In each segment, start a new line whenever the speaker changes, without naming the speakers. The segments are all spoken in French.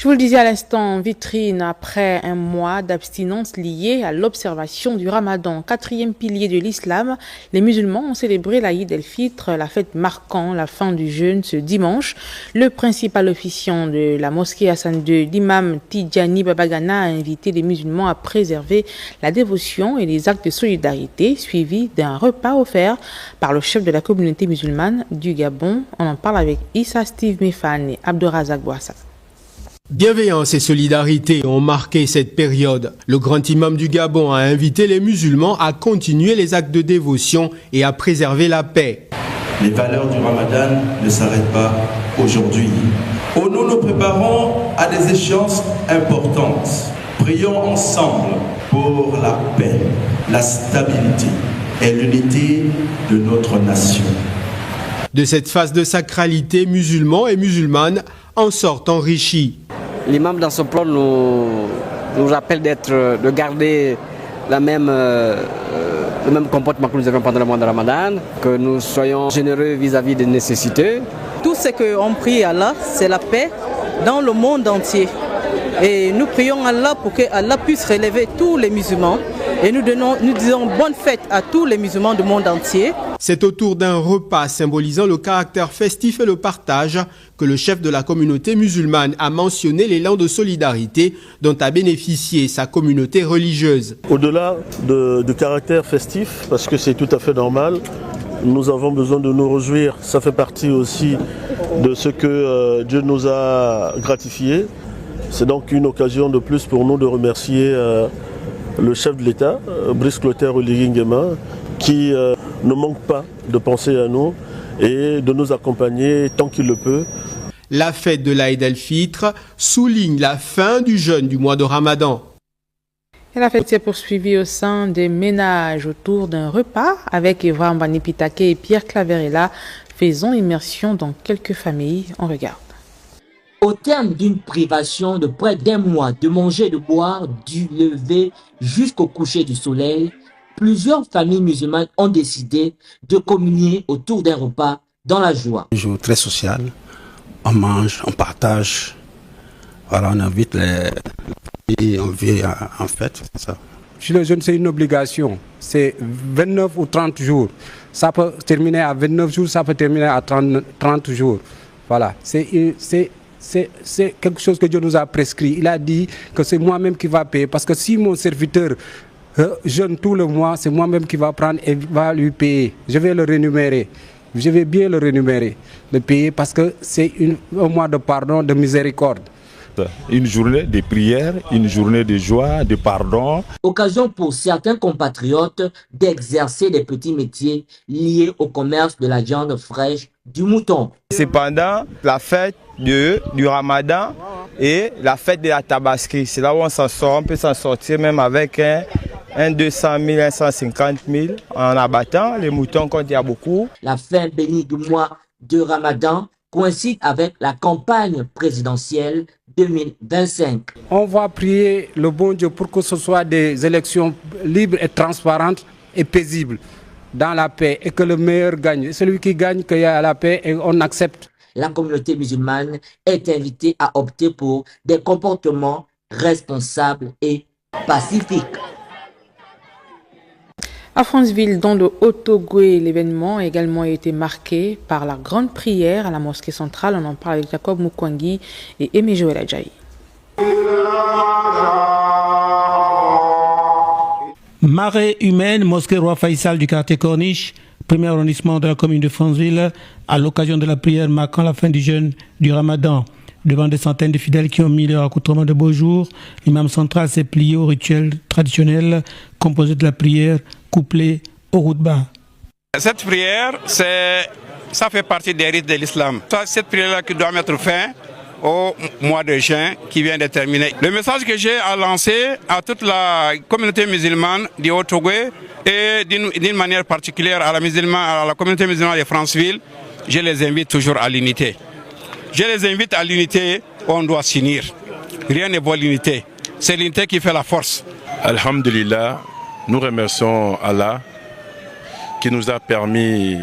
Je vous le disais à l'instant, en vitrine, après un mois d'abstinence liée à l'observation du Ramadan, quatrième pilier de l'islam, les musulmans ont célébré l'Aïd el-Fitr, la fête marquant la fin du jeûne ce dimanche. Le principal officiant de la mosquée Hassan II, l'imam Tidjani Babagana, a invité les musulmans à préserver la dévotion et les actes de solidarité, suivis d'un repas offert par le chef de la communauté musulmane du Gabon. On en parle avec Issa Steve Mefane et Abdorazak Bouassa.
Bienveillance et solidarité ont marqué cette période. Le grand imam du Gabon a invité les musulmans à continuer les actes de dévotion et à préserver la paix.
Les valeurs du Ramadan ne s'arrêtent pas aujourd'hui. Nous nous préparons à des échéances importantes. Prions ensemble pour la paix, la stabilité et l'unité de notre nation.
De cette phase de sacralité, musulmans et musulmanes en sortent enrichis.
L'imam dans ce plan nous rappelle de garder le même comportement que nous avons pendant le mois de Ramadan, que nous soyons généreux vis-à-vis des nécessités.
Tout ce qu'on prie à Allah, c'est la paix dans le monde entier. Et nous prions Allah pour que Allah puisse relever tous les musulmans. Et nous disons bonne fête à tous les musulmans du monde entier.
C'est autour d'un repas symbolisant le caractère festif et le partage que le chef de la communauté musulmane a mentionné l'élan de solidarité dont a bénéficié sa communauté religieuse.
Au-delà du caractère festif, parce que c'est tout à fait normal, nous avons besoin de nous réjouir. Ça fait partie aussi de ce que Dieu nous a gratifié. C'est donc une occasion de plus pour nous de remercier le chef de l'État, Brice Clotaire Oligui Nguema, qui ne manque pas de penser à nous et de nous accompagner tant qu'il le peut.
La fête de l'Aïd el-Fitr souligne la fin du jeûne du mois de Ramadan.
Et la fête s'est poursuivie au sein des ménages autour d'un repas avec Eva Mbani-Pitake et Pierre Claverella. Faisons immersion dans quelques familles. On regarde.
Au terme d'une privation de près d'un mois de manger et de boire du lever jusqu'au coucher du soleil, plusieurs familles musulmanes ont décidé de communier autour d'un repas dans la joie.
Un jour très social, on mange, on partage, voilà, on invite les familles, on vit en fête, c'est ça.
Le jeûne, c'est une obligation, c'est 29 ou 30 jours. Ça peut terminer à 29 jours, ça peut terminer à 30 jours. Voilà, c'est quelque chose que Dieu nous a prescrit. Il a dit que c'est moi-même qui va payer. Parce que si mon serviteur jeûne tout le mois, c'est moi-même qui va prendre et va lui payer. Je vais le rémunérer. Je vais bien le rémunérer, le payer parce que c'est un mois de pardon, de miséricorde.
Une journée de prière, une journée de joie, de pardon.
Occasion pour certains compatriotes d'exercer des petits métiers liés au commerce de la viande fraîche du mouton.
C'est pendant la fête du Ramadan et la fête de la Tabaski. C'est là où on s'en sort, on peut s'en sortir même avec un 200 000, un 150 000 en abattant les moutons quand il y a beaucoup.
La fin bénie du mois de Ramadan coïncide avec la campagne présidentielle 2025.
On va prier le bon Dieu pour que ce soit des élections libres et transparentes et paisibles, dans la paix, et que le meilleur gagne. Celui qui gagne, qu'il y a la paix et on accepte.
La communauté musulmane est invitée à opter pour des comportements responsables et pacifiques.
À Franceville, dans le Haut-Togoué, l'événement a également été marqué par la grande prière à la mosquée centrale. On en parle avec Jacob Moukwangi et Aimé Joël Adjaï.
Marée humaine, mosquée Roi Faisal du quartier Corniche, premier arrondissement de la commune de Franceville, à l'occasion de la prière marquant la fin du jeûne du Ramadan. Devant des centaines de fidèles qui ont mis leur accoutrement de beau jour, l'imam central s'est plié au rituel traditionnel composé de la prière couplée au routba.
Cette prière, ça fait partie des rites de l'islam. Cette prière-là qui doit mettre fin au mois de juin qui vient de terminer. Le message que j'ai à lancer à toute la communauté musulmane du Haut-Togoué et d'une manière particulière à la communauté musulmane de Franceville, je les invite toujours à l'unité. Je les invite à l'unité, on doit s'unir. Rien ne vaut l'unité. C'est l'unité qui fait la force.
Alhamdulillah, nous remercions Allah qui nous a permis,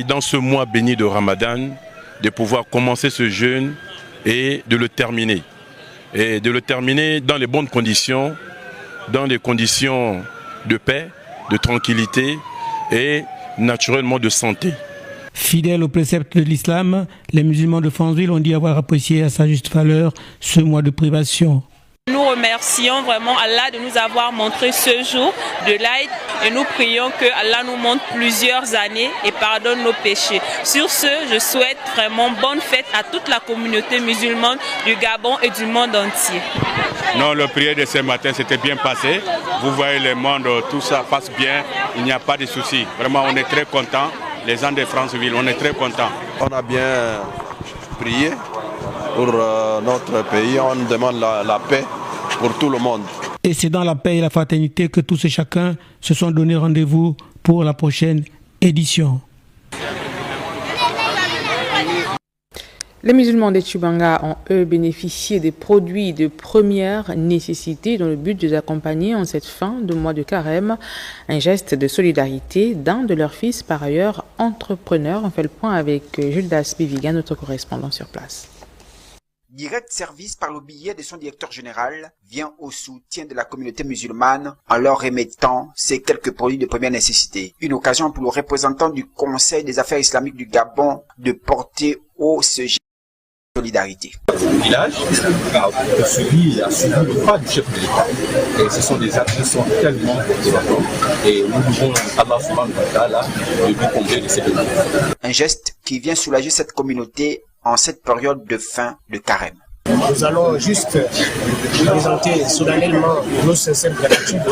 dans ce mois béni de Ramadan, de pouvoir commencer ce jeûne
et de le terminer. Et de le terminer dans les bonnes conditions, dans des conditions de paix, de tranquillité et naturellement de santé.
Fidèles aux préceptes de l'islam, les musulmans de Francheville ont dit avoir apprécié à sa juste valeur ce mois de privation.
Nous remercions vraiment Allah de nous avoir montré ce jour de l'Aïd et nous prions que Allah nous montre plusieurs années et pardonne nos péchés. Sur ce, je souhaite vraiment bonne fête à toute la communauté musulmane du Gabon et du monde entier.
Non, le prière de ce matin s'était bien passé. Vous voyez le monde, tout ça passe bien, il n'y a pas de soucis. Vraiment, on est très contents. Les gens de Francheville, on est très contents.
On a bien prié pour notre pays, on demande la paix pour tout le monde.
Et c'est dans la paix et la fraternité que tous et chacun se sont donné rendez-vous pour la prochaine édition.
Les musulmans de Tchibanga ont, eux, bénéficié des produits de première nécessité dans le but de les accompagner en cette fin de mois de carême. Un geste de solidarité d'un de leurs fils, par ailleurs entrepreneur. On fait le point avec Jules Biviga, notre correspondant sur place.
Direct Service, par le biais de son directeur général, vient au soutien de la communauté musulmane en leur remettant ces quelques produits de première nécessité. Une occasion pour le représentant du Conseil des affaires islamiques du Gabon de porter haut ce geste de solidarité.
Le village a suivi le pas du chef de l'État. Et ce sont des actes qui sont tellement importants. Et nous devons Allah subhanahu wa ta'ala de nous combler de ces demandes.
Un geste qui vient soulager cette communauté en cette période de fin de carême.
Nous allons juste présenter solennellement nos sincères gratitudes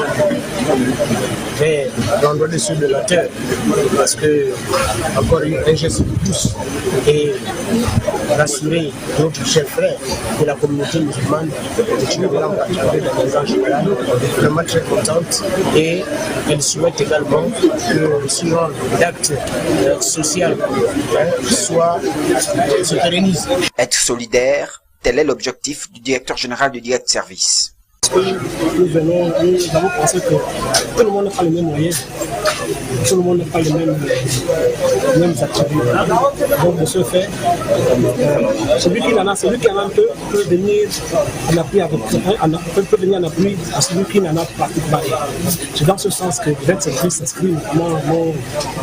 vers l'endroit dessus de la terre, parce que encore un geste de plus et rassurer notre cher frère de la communauté musulmane de Tchibanga en particulier dans les gens général, vraiment très contente, et elle souhaite également que ce genre d'acte social se pérennise.
Être solidaire, tel est l'objectif du directeur général du Direct Service.
Nous avons pensé que tout le monde n'a pas les mêmes moyens, tout le monde n'a pas les mêmes attributs. Donc de ce fait, celui qui en a peut venir en appui à celui qui n'en a pratiquement pas. C'est dans ce sens que le Direct Service s'inscrit,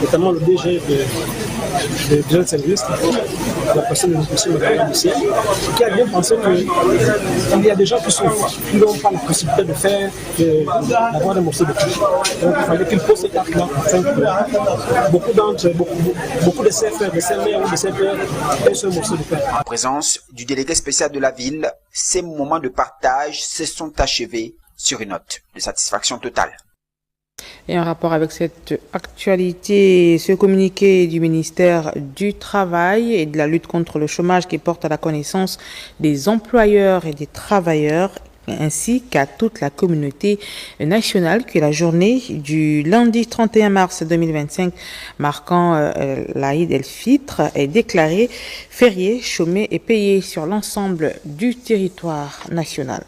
notamment le DG de Direct Service, la personne de M. Lucier, qui a bien pensé qu'il y a des gens qui n'ont pas la possibilité de faire, d'avoir des morceaux de plus. Donc il fallait qu'il pose cet acte-là afin que beaucoup de ses frères, de ses mères ou de ses pères aient ce morceau de pain.
En présence du délégué spécial de la ville, ces moments de partage se sont achevés sur une note de satisfaction totale.
Et en rapport avec cette actualité, ce communiqué du ministère du Travail et de la lutte contre le chômage qui porte à la connaissance des employeurs et des travailleurs ainsi qu'à toute la communauté nationale, qui est la journée du lundi 31 mars 2025 marquant l'Aïd el-Fitr est déclarée férié, chômé et payé sur l'ensemble du territoire national.